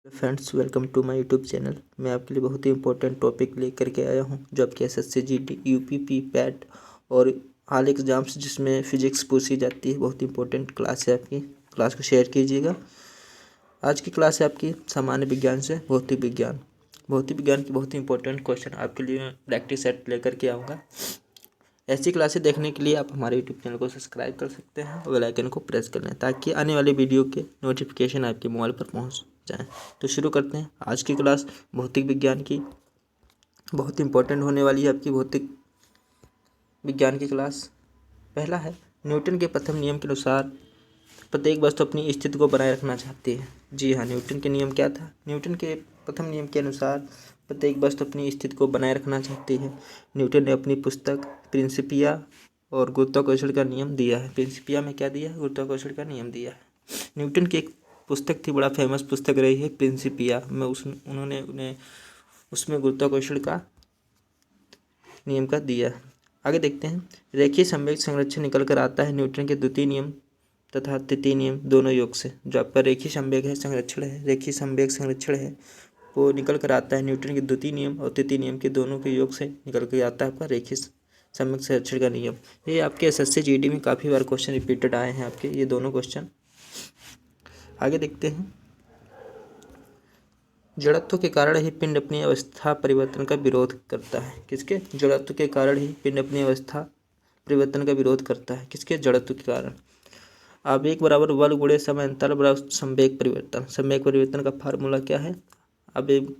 Friends, welcome to my YouTube channel. मैं आपके लिए बहुत ही इंपॉर्टेंट टॉपिक लेकर के आया हूं, जो आपके एसएससी जीडी यूपीपी पैट और हाल एग्जाम्स जिसमें फिजिक्स पूछी जाती है। बहुत ही इंपॉर्टेंट क्लास है आपकी। क्लास को शेयर कीजिएगा। आज की क्लास है आपकी सामान्य विज्ञान से भौतिक विज्ञान। भौतिक विज्ञान की बहुत ही इंपॉर्टेंट क्वेश्चन आपके लिए मैं प्रैक्टिस सेट लेकर के आऊँगा। ऐसी क्लासें देखने के लिए आप हमारे यूट्यूब चैनल को सब्सक्राइब कर सकते हैं और बेल आइकन को प्रेस कर लें, ताकि आने वाले वीडियो के नोटिफिकेशन आपके मोबाइल पर पहुंच जाएं। तो शुरू करते हैं आज की क्लास भौतिक विज्ञान की। बहुत इंपॉर्टेंट होने वाली है आपकी भौतिक विज्ञान की क्लास। पहला है, न्यूटन के प्रथम नियम के अनुसार प्रत्येक वस्तु अपनी स्थिति को बनाए रखना चाहती है। जी हाँ, न्यूटन के नियम क्या था? न्यूटन के प्रथम नियम के अनुसार प्रत्येक वस्तु अपनी स्थिति को बनाए रखना चाहती है। न्यूटन ने अपनी पुस्तक प्रिंसिपिया और गुरुत्वाकर्षण का नियम दिया है। प्रिंसिपिया में क्या दिया है? गुरुत्वाकर्षण का नियम दिया है। न्यूटन की एक पुस्तक थी, बड़ा फेमस पुस्तक रही है प्रिंसिपिया में। उन्होंने उन्हें उसमें गुरुत्वाकर्षण का नियम का दिया है। आगे देखते हैं, रेखीय संवेग संरक्षण निकल कर आता है न्यूटन के द्वितीय नियम तथा तृतीय नियम दोनों योग से। जो आपका रेखीय संवेग है संरक्षण है, रेखीय संवेग संरक्षण है, वो निकल कर आता है न्यूटन के द्वितीय नियम और तृतीय नियम के दोनों के योग से निकल कर आता है आपका रेखीय संवेग संरक्षण का नियम। ये आपके एसएससी जीडी में काफ़ी बार क्वेश्चन रिपीटेड आए हैं आपके ये दोनों क्वेश्चन। आगे देखते हैं, जड़त्व के कारण ही पिंड अपनी अवस्था परिवर्तन का विरोध करता है। किसके? जड़त्व के कारण ही पिंड अपनी अवस्था परिवर्तन का विरोध करता है। किसके? जड़त्व के कारण। आवेग बराबर बल गुणे समय अंतराल बराबर संवेग परिवर्तन। संवेग परिवर्तन का फार्मूला क्या है? आवेग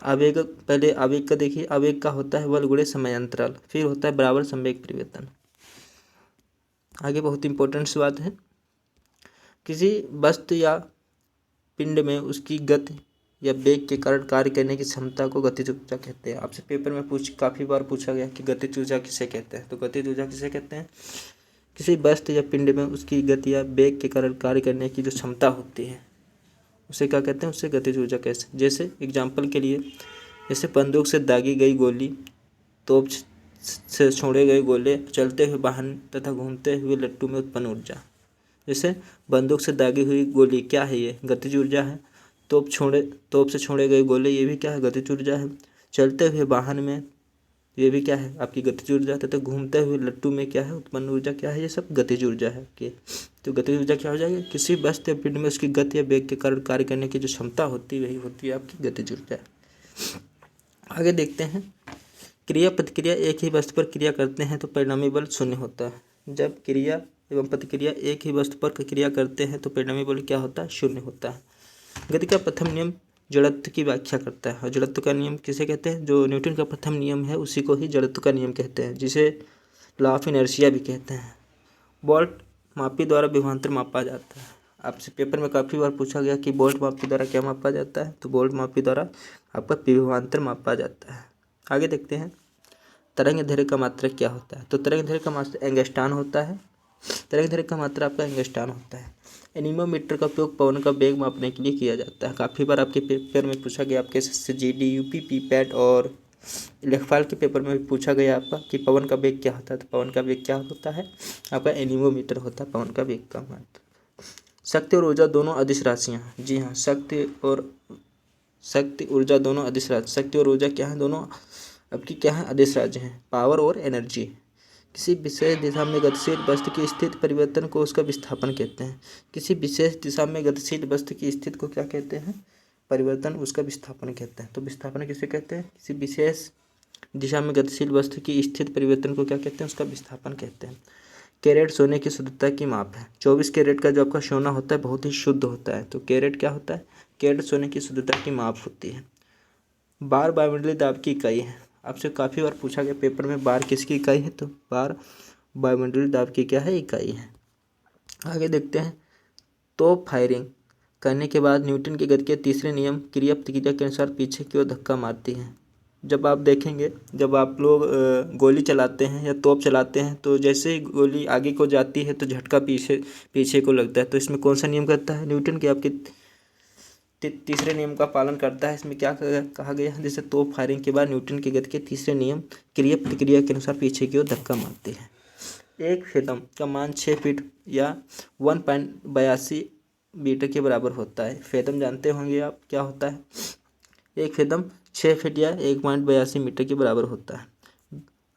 आवेग पहले आवेग का देखिए, आवेग का होता है बल गुणे समय अंतराल, फिर होता है बराबर संवेग परिवर्तन। आगे बहुत इंपॉर्टेंट सी बात है, किसी वस्तु या पिंड में उसकी गति या वेग के कारण कार्य करने की क्षमता को गतिज ऊर्जा कहते हैं। आपसे पेपर में काफ़ी बार पूछा गया कि गतिज ऊर्जा किसे कहते हैं। तो गतिज ऊर्जा किसे कहते हैं? किसी वस्तु या पिंड में उसकी गति या वेग के कारण कार्य करने की जो क्षमता होती है उसे क्या कहते हैं? उससे गतिज ऊर्जा कैसे। जैसे एग्जाम्पल के लिए, जैसे बंदूक से दागी गई गोली, तोप से छोड़े गए गोले, चलते हुए वाहन तथा घूमते हुए लट्टू में उत्पन्न ऊर्जा। जैसे बंदूक से दागी हुई गोली क्या है? ये गतिज ऊर्जा है। तोप से छोड़े गए गोले, ये भी क्या है? गतिज ऊर्जा है। चलते हुए वाहन में, ये भी क्या है? आपकी गतिज ऊर्जा। तथा घूमते हुए लट्टू में क्या है? उत्पन्न ऊर्जा क्या है? ये सब गतिज ऊर्जा है आपकी। तो गतिज ऊर्जा क्या हो जाएगी? किसी वस्तु या पिंड में उसकी गति या वेग के कारण कार्य करने की जो क्षमता होती है वही होती है आपकी गतिज ऊर्जा। आगे देखते हैं, क्रिया प्रतिक्रिया एक ही वस्तु पर क्रिया करते हैं तो परिणामी बल शून्य होता है। जब क्रिया एवं प्रतिक्रिया एक ही वस्तु पर क्रिया करते हैं तो परिणामी बल क्या होता है? शून्य होता है। गति का प्रथम नियम जड़त्व की व्याख्या करता है। और जड़त्व का नियम किसे कहते हैं? जो न्यूटन का प्रथम नियम है उसी को ही जड़त्व का नियम कहते हैं, जिसे लॉ ऑफ इनर्शिया भी कहते हैं। बोल्ट मापी द्वारा विभवांतर मापा जाता है। आपसे पेपर में काफ़ी बार पूछा गया कि बोल्ट मापी द्वारा क्या मापा जाता है? तो बोल्ट मापी द्वारा आपका विभवांतर मापा जाता है। आगे देखते हैं, तरंग दैर्घ्य का मात्रक क्या होता है? तो तरंग दैर्घ्य का मात्रक एंगस्ट्रॉन होता है। तरंग दैर्घ्य का मात्रक आपका एंगस्ट्रॉन होता है। एनीमोमीटर का उपयोग पवन का वेग मापने के लिए किया जाता है। काफ़ी बार आपके पेपर में पूछा गया, आपके एसएससी जीडी यूपीपी पैट और लेखपाल के पेपर में भी पूछा गया आपका कि पवन का वेग क्या होता है। तो पवन का वेग क्या होता है? आपका एनीमोमीटर होता है पवन का वेग का मात्रक। शक्ति और ऊर्जा दोनों अदिश राशियाँ हैं। जी हाँ, शक्ति ऊर्जा दोनों अदिश राशि। शक्ति और ऊर्जा क्या है? दोनों आपकी क्या है? अदिश राशि हैं। पावर और एनर्जी। किसी विशेष दिशा में गतिशील वस्तु की स्थिति परिवर्तन को उसका विस्थापन कहते हैं। किसी विशेष दिशा में गतिशील वस्तु की स्थिति को क्या कहते हैं? परिवर्तन, उसका विस्थापन कहते हैं। तो विस्थापन किसे कहते हैं? किसी विशेष दिशा में गतिशील वस्तु की स्थिति परिवर्तन को क्या कहते हैं? उसका विस्थापन कहते हैं। कैरेट सोने की शुद्धता की माप है। 24 कैरेट का जो आपका सोना होता है बहुत ही शुद्ध होता है। तो कैरेट क्या होता है? कैरेट सोने की शुद्धता की माप होती है। बार वायुमंडलीय दाब की इकाई है। आपसे काफ़ी बार पूछा गया पेपर में, बार किसकी इकाई है? तो बार वायुमंडलीय दाब की क्या है? इकाई है। आगे देखते हैं, तोप फायरिंग करने के बाद न्यूटन की गति के तीसरे नियम क्रिया प्रतिक्रिया के अनुसार पीछे की ओर धक्का मारती है। जब आप देखेंगे, जब आप लोग गोली चलाते हैं या तोप चलाते हैं तो जैसे ही गोली आगे को जाती है तो झटका पीछे को लगता है। तो इसमें कौन सा नियम करता है? न्यूटन के आपके तीसरे नियम का पालन करता है। इसमें क्या कहा गया है? जैसे तोप फायरिंग के बाद न्यूटन की गति के तीसरे नियम क्रिया प्रतिक्रिया के अनुसार पीछे की ओर धक्का मारती है। एक फिल्म का मान 6 फीट या 1.82 मीटर के बराबर होता है। फेदम जानते होंगे आप क्या होता है। एक फेदम 6 फीट या 1.82 मीटर के बराबर होता है।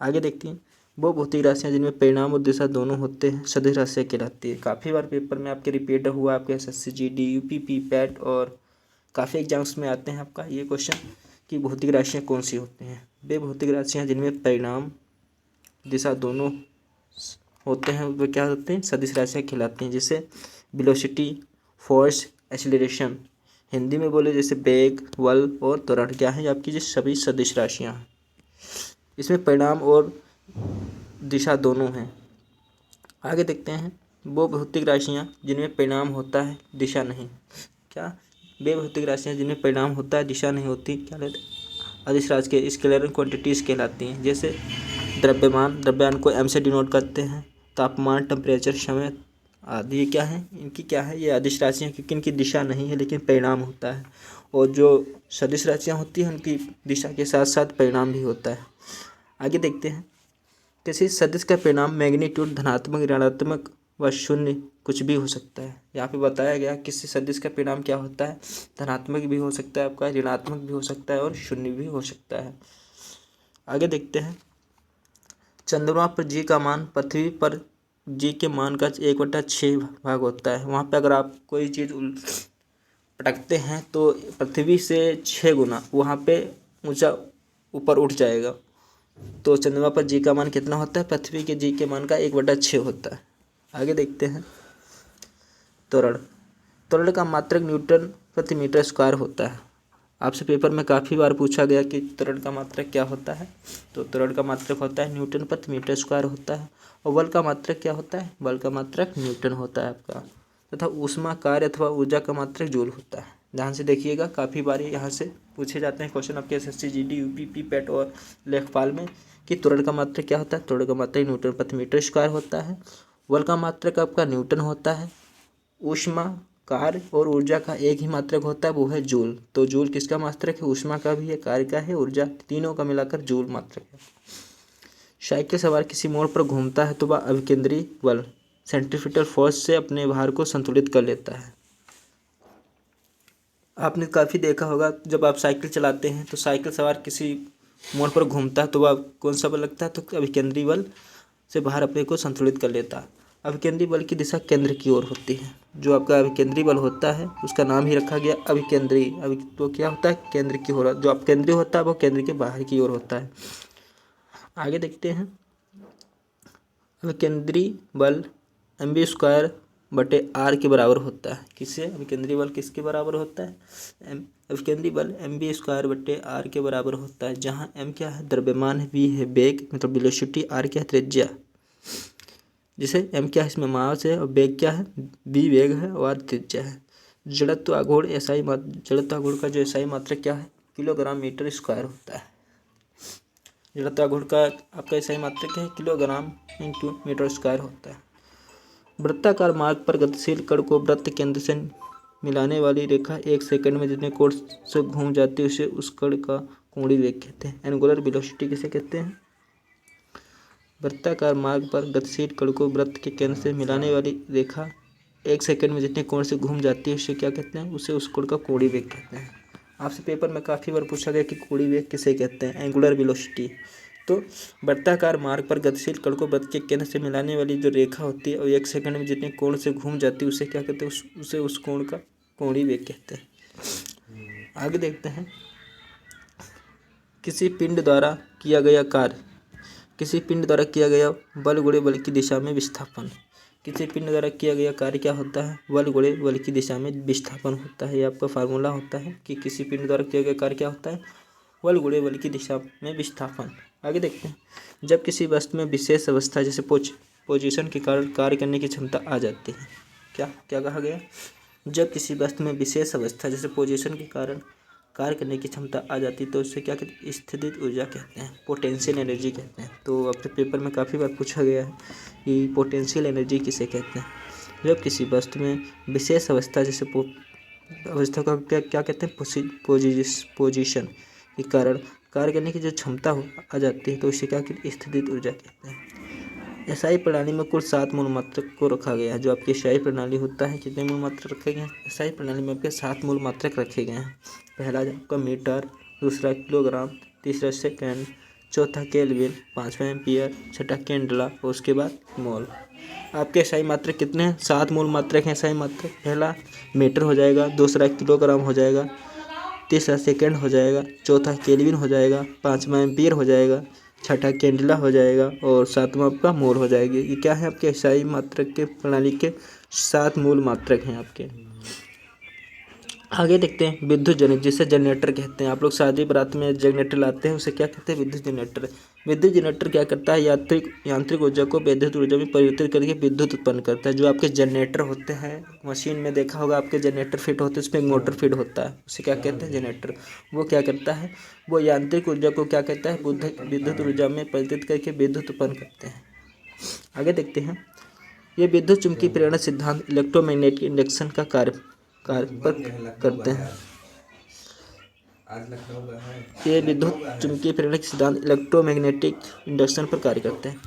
आगे देखते हैं, वो भौतिक राशियाँ जिनमें परिणाम और दिशा दोनों होते हैं सदिश राशियाँ कहलाती है। काफ़ी बार पेपर में आपके रिपीट हुआ, आपके SSC GD UP पैट और काफ़ी एग्जाम्स में आते हैं आपका ये क्वेश्चन कि भौतिक राशियाँ कौन सी होती हैं। वे भौतिक राशियाँ जिनमें परिणाम दिशा दोनों होते हैं वे क्या होते हैं, सदिश राशियाँ कहलाती हैं। जैसे वेलोसिटी, फोर्स, एक्सीलरेशन। हिंदी में बोले जैसे वेग, बल और त्वरण क्या है आपकी जो सभी सदिश राशियाँ हैं। इसमें परिणाम और दिशा दोनों हैं। आगे देखते हैं, वो भौतिक राशियाँ जिनमें परिणाम होता है दिशा नहीं। क्या वे भौतिक राशियाँ जिनमें परिणाम होता है दिशा नहीं होती क्या कहते हैं, अदिश राशि के स्केलर क्वांटिटीज़ कहलाती हैं। जैसे द्रव्यमान, द्रव्यमान को M से डिनोट करते हैं। तापमान, टेम्परेचर, समय आदि ये क्या है, इनकी क्या है, ये अदिश राशियाँ क्योंकि इनकी दिशा नहीं है लेकिन परिणाम होता है। और जो सदिश राशियाँ होती हैं उनकी दिशा के साथ साथ परिणाम भी होता है। आगे देखते हैं, किसी सदिश का परिणाम मैग्नीट्यूड धनात्मक, ऋणात्मक व शून्य कुछ भी हो सकता है। यहाँ पे बताया गया किसी सदिश का परिणाम क्या होता है, धनात्मक भी हो सकता है आपका, ऋणात्मक भी हो सकता है और शून्य भी हो सकता है। आगे देखते हैं, चंद्रमा पर जी का मान पृथ्वी पर जी के मान का 1/6 भाग होता है। वहाँ पे अगर आप कोई चीज़ पटकते हैं तो पृथ्वी से 6 गुना वहाँ पे ऊंचा ऊपर उठ जाएगा। तो चंद्रमा पर जी का मान कितना होता है, पृथ्वी के जी के मान का 1/6 होता है। आगे देखते हैं, त्वरण। त्वरण का मात्रक न्यूटन प्रति मीटर स्क्वायर होता है। आपसे पेपर में काफ़ी बार पूछा गया कि त्वरण का मात्रक क्या होता है। तो त्वरण का मात्रक होता है न्यूटन प्रति मीटर स्क्वायर होता है। और बल का मात्रक क्या होता है, बल का मात्रक न्यूटन होता है आपका। तथा ऊष्मा, कार्य अथवा ऊर्जा का मात्रक जूल होता है। ध्यान से देखिएगा, काफ़ी बार यहाँ से पूछे जाते हैं क्वेश्चन आपके SSC GD UP पैट और लेखपाल में कि त्वरण का मात्रक क्या होता है। त्वरण का मात्रक न्यूटन प्रति मीटर स्क्वायर होता है। बल का मात्रक आपका न्यूटन होता है। ऊष्मा, कार्य और ऊर्जा का एक ही मात्रक होता है, वो है जूल। तो जूल किसका मात्रक है, ऊष्मा का भी है, कार्य का है, ऊर्जा, तीनों का मिलाकर जूल मात्रक है। साइकिल सवार किसी मोड़ पर घूमता है तो वह अभिकेंद्री बल सेंट्रीफ्यूगल फोर्स से अपने भार को संतुलित कर लेता है। आपने काफ़ी देखा होगा जब आप साइकिल चलाते हैं तो साइकिल सवार किसी मोड़ पर घूमता है तो वह कौन सा बल लगता है, तो अभिकेंद्री बल से भार अपने को संतुलित कर लेता है। अभिकेंद्री बल की दिशा केंद्र की ओर होती है। जो आपका अभिकेंद्री बल होता है उसका नाम ही रखा गया अभिकेंद्री। तो क्या होता है, केंद्र की ओर। जो अपकेंद्री होता है वो केंद्र के बाहर की ओर होता है। आगे देखते हैं, अभिकेंद्री बल mv²/r के बराबर होता है। किससे, अभिकेंद्री बल किसके बराबर होता है, अभिकेंद्री बल mv²/r के बराबर होता है। जहाँ m क्या है, द्रव्यमान है, v है वेग मतलब वेलोसिटी, r क्या है, त्रिज्या। जिसे m क्या है, इसमें मास है, और वेग क्या है, v वेग है और r त्रिज्या है। जड़त्व आघूर्ण SI जड़त्व आघूर्ण का जो SI मात्रक क्या है, किलोग्राम मीटर स्क्वायर होता है। जड़त्व आघूर्ण का आपका SI मात्रक है किलोग्राम इंटू मीटर स्क्वायर होता है। वृत्ताकार मार्ग पर गतिशील कण को वृत्त केंद्र से मिलाने वाली रेखा 1 सेकंड में जितने कोण से घूम जाती है उसे उस कण का कोणीय वेग कहते हैं। एंगुलर वेलोसिटी किसे कहते हैं, वृत्ताकार मार्ग पर गतिशील कण को वृत्त के केंद्र से मिलाने वाली रेखा 1 सेकंड में जितने कोण से घूम जाती है उसे क्या कहते हैं, उसे उस कोण का कोणीय वेग कहते हैं। आपसे पेपर में काफ़ी बार पूछा गया कि कोणीय वेग किसे कहते हैं, एंगुलर वेलोसिटी। तो वृत्ताकार मार्ग पर गतिशील कण को वृत्त के केंद्र से मिलाने वाली जो रेखा होती है और 1 सेकंड में जितने कोण से घूम जाती है उसे क्या कहते हैं, उसे उस कोण का कोणीय वेग कहते हैं। आगे देखते हैं, किसी पिंड द्वारा किया गया कार्य, किसी पिंड द्वारा किया गया बल गुणे बल की दिशा में विस्थापन। किसी पिंड द्वारा किया गया कार्य क्या होता है, बल गुणे बल की दिशा में विस्थापन होता है। ये आपका फार्मूला होता है कि किसी पिंड द्वारा किया गया कार्य क्या होता है, बल गुणे बल की दिशा में विस्थापन। आगे देखते हैं, जब किसी वस्तु में विशेष अवस्था जैसे पोजीशन के कारण कार्य करने की क्षमता आ जाती है। क्या क्या कहा गया, जब किसी वस्तु में विशेष अवस्था जैसे पोजीशन के कारण कार्य करने की क्षमता आ जाती है तो उससे क्या कहते हैं, स्थितिज ऊर्जा कहते हैं, पोटेंशियल एनर्जी कहते हैं। तो आपके पेपर में काफ़ी बार पूछा गया है कि पोटेंशियल एनर्जी किसे कहते हैं। जब किसी वस्तु में विशेष अवस्था जैसे अवस्था का क्या कहते हैं, पोजीशन के कारण कार्य करने की जो क्षमता आ जाती है तो उसे क्या कहते हैं, स्थितिज ऊर्जा कहते हैं। एसआई प्रणाली में कुल 7 मूल मात्रक को रखा गया है। जो आपकी एसआई प्रणाली होता है कितने मूल मात्रक रखे गए हैं? एसआई प्रणाली में आपके 7 मूल मात्रक रखे गए हैं। पहला आपका मीटर, दूसरा किलोग्राम, तीसरा सेकंड, चौथा केल्विन, पाँचवा एम्पियर, छठा कैंडला और उसके बाद मोल। आपके एसआई मात्रक कितने हैं? 7 मूल मात्रक हैं एसआई मात्रक। पहला मीटर हो जाएगा, दूसरा किलोग्राम हो जाएगा, तीसरा सेकंड हो जाएगा, चौथा केल्विन हो जाएगा, पाँचवा एम्पियर हो जाएगा, छठा कैंडला हो जाएगा और सातवां आपका मोल हो जाएगी। ये क्या है? आपके एसआई मात्रक के प्रणाली के 7 मूल मात्रक हैं आपके। आगे देखते हैं विद्युत जनरेटर, जिसे जनरेटर कहते हैं। आप लोग शादी बारात में जनरेटर लाते हैं, उसे क्या कहते हैं? विद्युत जनरेटर। विद्युत जनरेटर क्या करता है? यांत्रिक ऊर्जा को विद्युत ऊर्जा में परिवर्तित करके विद्युत उत्पन्न करता है। जो आपके जनरेटर होते हैं, मशीन में देखा होगा आपके जनरेटर फिट होते हैं, उसमें एक मोटर फिट होता है, उसे क्या कहते हैं? जनरेटर। वो क्या करता है? वो यांत्रिक ऊर्जा को क्या कहता है? विद्युत ऊर्जा में परिवर्तित करके विद्युत उत्पन्न करते हैं। आगे देखते हैं, ये विद्युत चुम्बकीय प्रेरण सिद्धांत इलेक्ट्रोमैग्नेटिक इंडक्शन का कार्य करते हैं। ये विद्युत चुम्बकीय प्रेरण सिद्धांत इलेक्ट्रोमैग्नेटिक इंडक्शन पर कार्य करते हैं।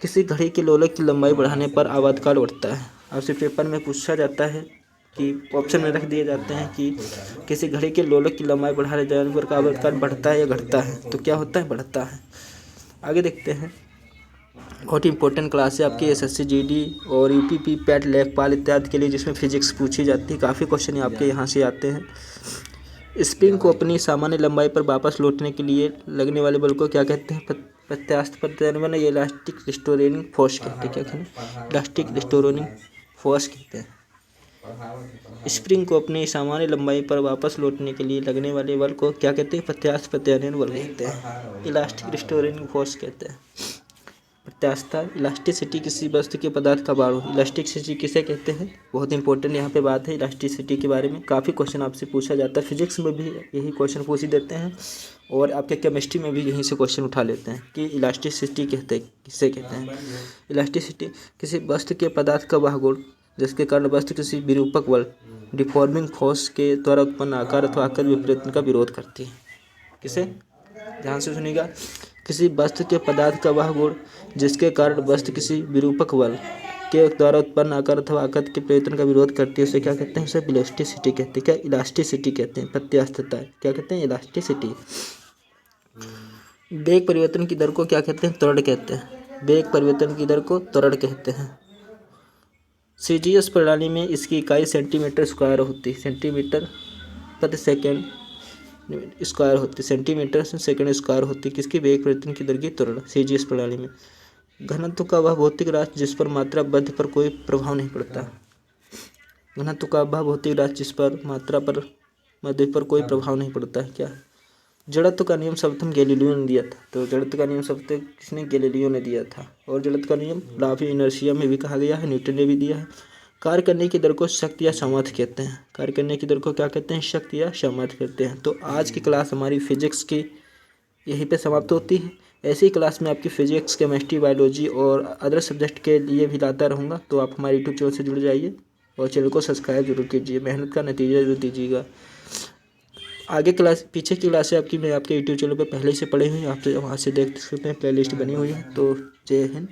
किसी घड़ी के लोलक की लंबाई बढ़ाने पर आवर्तकाल बढ़ता है। आपसे पेपर में पूछा जाता है कि ऑप्शन में रख दिए जाते हैं कि किसी घड़ी के लोलक की लंबाई बढ़ाने जाने पर आवर्तकाल बढ़ता है या घटता है, तो क्या होता है? बढ़ता है। आगे देखते हैं, बहुत इंपॉर्टेंट क्लास है आपकी एसएससी जीडी और यूपीपी पैट लेखपाल इत्यादि के लिए, जिसमें फिजिक्स पूछी जाती है। काफ़ी क्वेश्चन आपके यहाँ से आते हैं। स्प्रिंग को अपनी सामान्य लंबाई पर वापस लौटने के लिए लगने वाले बल को क्या कहते हैं? प्रत्यास्थ प्रत्यारोपण या इलास्टिक रिस्टोरिंग फोर्स कहते हैं। क्या कहते हैं? इलास्टिक रिस्टोरिंग फोर्स कहते हैं। स्प्रिंग को अपनी सामान्य लंबाई पर वापस लौटने के लिए लगने वाले बल को क्या कहते हैं? प्रत्यास्थ प्रत्यारोपण बल कहते हैं, इलास्टिक रिस्टोरिंग फोर्स कहते हैं। प्रत्यास्थता, इलास्टिसिटी किसी वस्तु के पदार्थ का भार हो। इलास्टिसिटी किसे कहते हैं? बहुत इंपॉर्टेंट यहाँ पे बात है इलास्टिसिटी के बारे में। काफ़ी क्वेश्चन आपसे पूछा जाता है, फिजिक्स में भी यही क्वेश्चन पूछ ही देते हैं और आपके केमिस्ट्री में भी यहीं से क्वेश्चन उठा लेते हैं कि इलास्टिसिटी किसे कहते हैं। इलास्टिसिटी किसी वस्तु के पदार्थ का वह गुण जिसके कारण वस्तु किसी विरूपक बल डिफॉर्मिंग फोर्स के द्वारा उत्पन्न आकार अथवा आकार विपरीतन का विरोध करती है। किसे? ध्यान से सुनिएगा। किसी वस्तु के पदार्थ का वह गुण जिसके कारण वस्तु किसी विरूपक बल के द्वारा उत्पन्न आकार अथवा आकार के परिवर्तन का विरोध करती है, उसे क्या कहते हैं? उसे इलास्टिसिटी कहते हैं। क्या? इलास्टिसिटी कहते हैं, प्रत्यास्थता। क्या कहते हैं? इलास्टिसिटी। वेग परिवर्तन की दर को क्या कहते हैं? त्वरण कहते हैं। वेग परिवर्तन की दर को त्वरण कहते हैं। सीजीएस प्रणाली में इसकी इकाई सेंटीमीटर स्क्वायर होती है। सेंटीमीटर प्रति सेकेंड स्क्वायर होती है, सेंटीमीटर से सेकंड स्क्वायर होती है। किसकी? वेग परिवर्तन की दर की त्वरण सीजीएस प्रणाली में। घनत्व का वह भौतिक राशि जिस पर मात्रा बद्ध पर कोई प्रभाव नहीं पड़ता। घनत्व का वह भौतिक राशि जिस पर मात्रा पर मध्य पर कोई प्रभाव नहीं पड़ता है। क्या? जड़त्व का नियम सर्वप्रथम गैलीलियो ने दिया था। तो जड़त्व का नियम सर्वप्रथम किसने? गैलीलियो ने दिया था। और जड़त्व का नियम लॉ ऑफ इनर्शिया में भी कहा गया है, न्यूटन ने भी दिया है। कार्य करने की दर को शक्ति या सामर्थ्य कहते हैं। कार्य करने की दर को क्या कहते हैं? शक्ति या सामर्थ्य कहते हैं। तो आज की क्लास हमारी फिजिक्स की यहीं पे समाप्त होती है। ऐसी क्लास में आपकी फिजिक्स, केमिस्ट्री, बायोलॉजी और अदर सब्जेक्ट के लिए भी लाता रहूँगा। तो आप हमारे यूट्यूब चैनल से जुड़ जाइए और चैनल को सब्सक्राइब जरूर कीजिए। मेहनत का नतीजा जरूर दीजिएगा। आगे क्लास, पीछे की क्लासें आपकी मैं आपके यूट्यूब चैनल पर पहले से पढ़ी हुई, आप वहाँ से देख सकते हैं, प्ले लिस्ट बनी हुई है। तो जय हिंद।